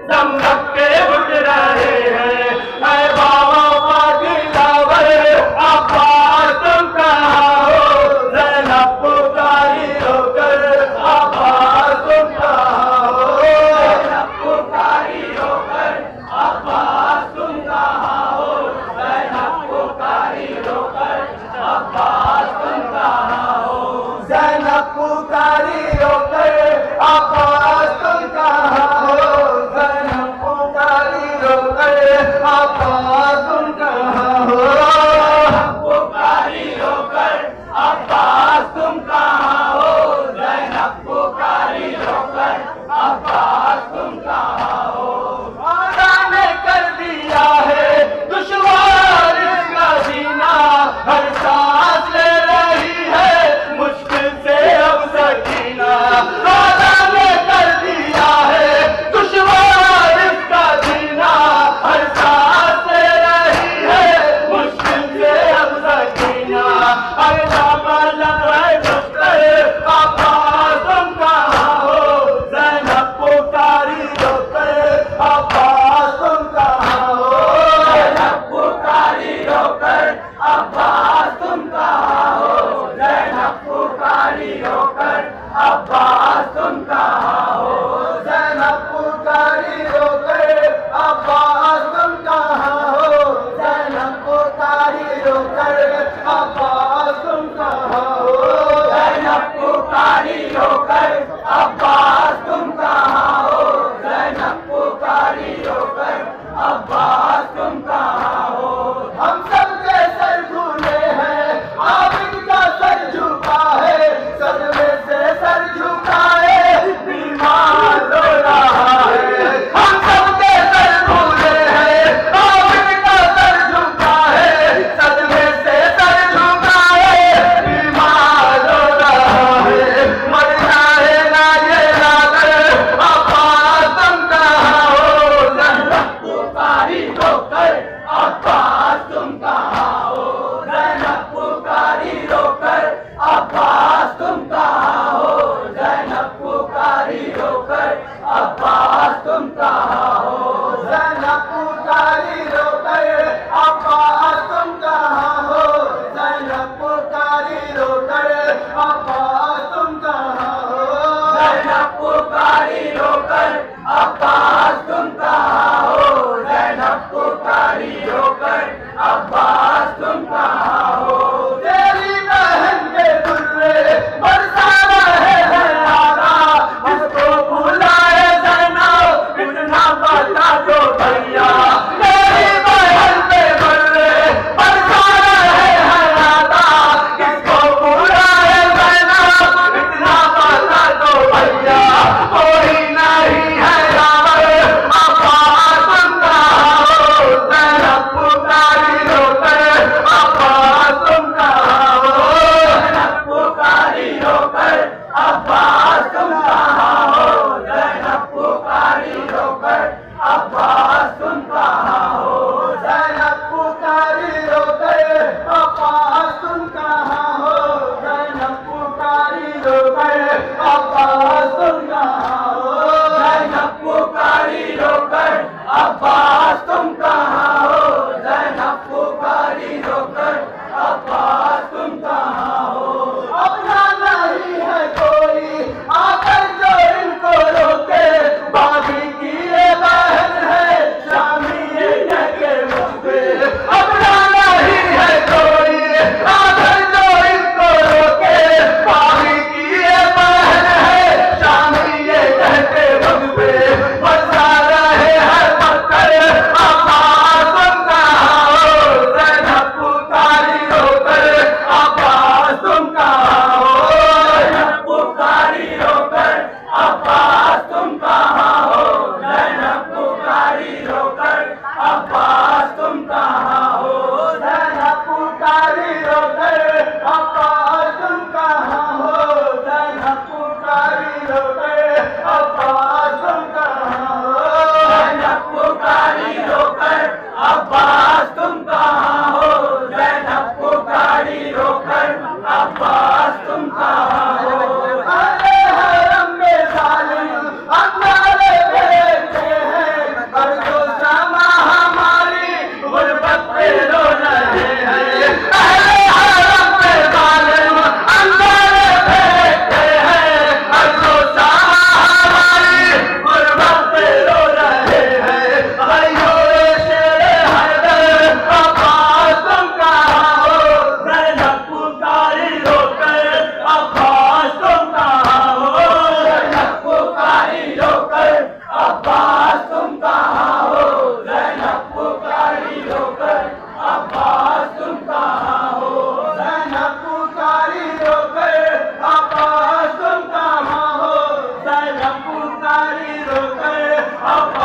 दमदम के उठ रहे हैं। ऐ बाबा पागलावर अब्बास तुम कहाँ हो, ज़ैनब पुकारी होकर अब्बास तुम कहाँ हो, ज़ैनब पुकारी होकर अब्बास तुम कहाँ हो, ज़ैनब पुकारी होकर अब्बास तुम कहाँ हो, ज़ैनब पुकारी होकर अब्बास तुम कहाँ हो, ज़ैनब पुकारी होकर अब्बास तुम कहाँ हो, पुकारी होकर अब्बास तुम कहाँ हो, ज़ैनब पुकारी होकर अब्बास तुम कहाँ हो। खुदा ने कर दिया है दुश्वार इसका जीना, हर सांस ले रही है मुश्किल से अब सकीना। खुदा ने कर दिया है दुश्वार इसका जीना, हर सांस ले रही है मुश्किल से अब सकीना। अरे बाबा लग रहे मुश्किल अब्बास तुम कहाँ हो, ज़ैनब पुकारी होकर अब्बास तुम कहाँ हो, ज़ैनब पुकारी होकर अब्बास तुम कहाँ हो, ज़ैनब पुकारी होकर अब्बास तुम कहाँ हो, ज़ैनब पुकारी होकर अब्बास तुम कहाँ हो, ज़ैनब पुकारी होकर अब्बास तुम कहाँ हो, ज़ैनब पुकारी होकर अब्बास तुम कहाँ हो, ज़ैनब पुकारी होकर अब्बास तुम कहाँ हो। हम सबके सर झूले हैं, आबिद का सर झुका है, सदमे से सर झुकाए बीमार रो रहा है। हम सबके सर झूले हैं, आबिद का सर झुका है, सदमे से सर झुकाए बीमार रो रहा है। मर जाएगा ये लागर अब्बास तुम कहाँ हो, ज़ैनब पुकारी होकर अब्बास तुम कहाँ हो, ज़ैनब पुकारी होकर अब्बास तुम कहाँ हो, ज़ैनब पुकारी होकर अब्बास तुम कहाँ हो, ज़ैनब पुकारी होकर अब्बास तुम कहाँ हो, ज़ैनब पुकारी होकर अब्बास तुम कहाँ हो, ज़ैनब पुकारी होकर अब्बास तुम कहाँ हो, ज़ैनब पुकारी होकर अब्बास तुम कहाँ हो। तेरी बहन के दुर्रे बरसा रहे हैं आगा, इसको बुलाए ज़ैनब इतना बता दो भैया। तेरी बहन के दुर्रे बरसा रहे हैं आगा, इसको बुलाए ज़ैनब इतना बता दो भैया। कोई नहीं है यार अब्बास तुम कहाँ हो, ज़ैनब पुकारी होकर अब्बास तुम कहाँ हो, ज़ैनब पुकारी होकर अब्बास तुम कहाँ हो, ज़ैनब पुकारी होकर अब्बास तुम कहाँ हो, ज़ैनब पुकारी होकर अब्बास तुम कहाँ हो, ज़ैनब पुकारी होकर अब्बास तुम कहाँ हो, ज़ैनब पुकारी होकर अब्बास तुम कहाँ हो, ज़ैनब पुकारी होकर अब्बास तुम कहाँ हो। अपना नहीं है कोई आकर जो इनको रोके, बागी की ये बहन है शामी ये के मुँह पे। अपना नहीं है कोई आकर जो इनको रोके, बागी की ये बहन है शामी ये के मुँह पे। बरसा रहे हैं पत्थर अब्बास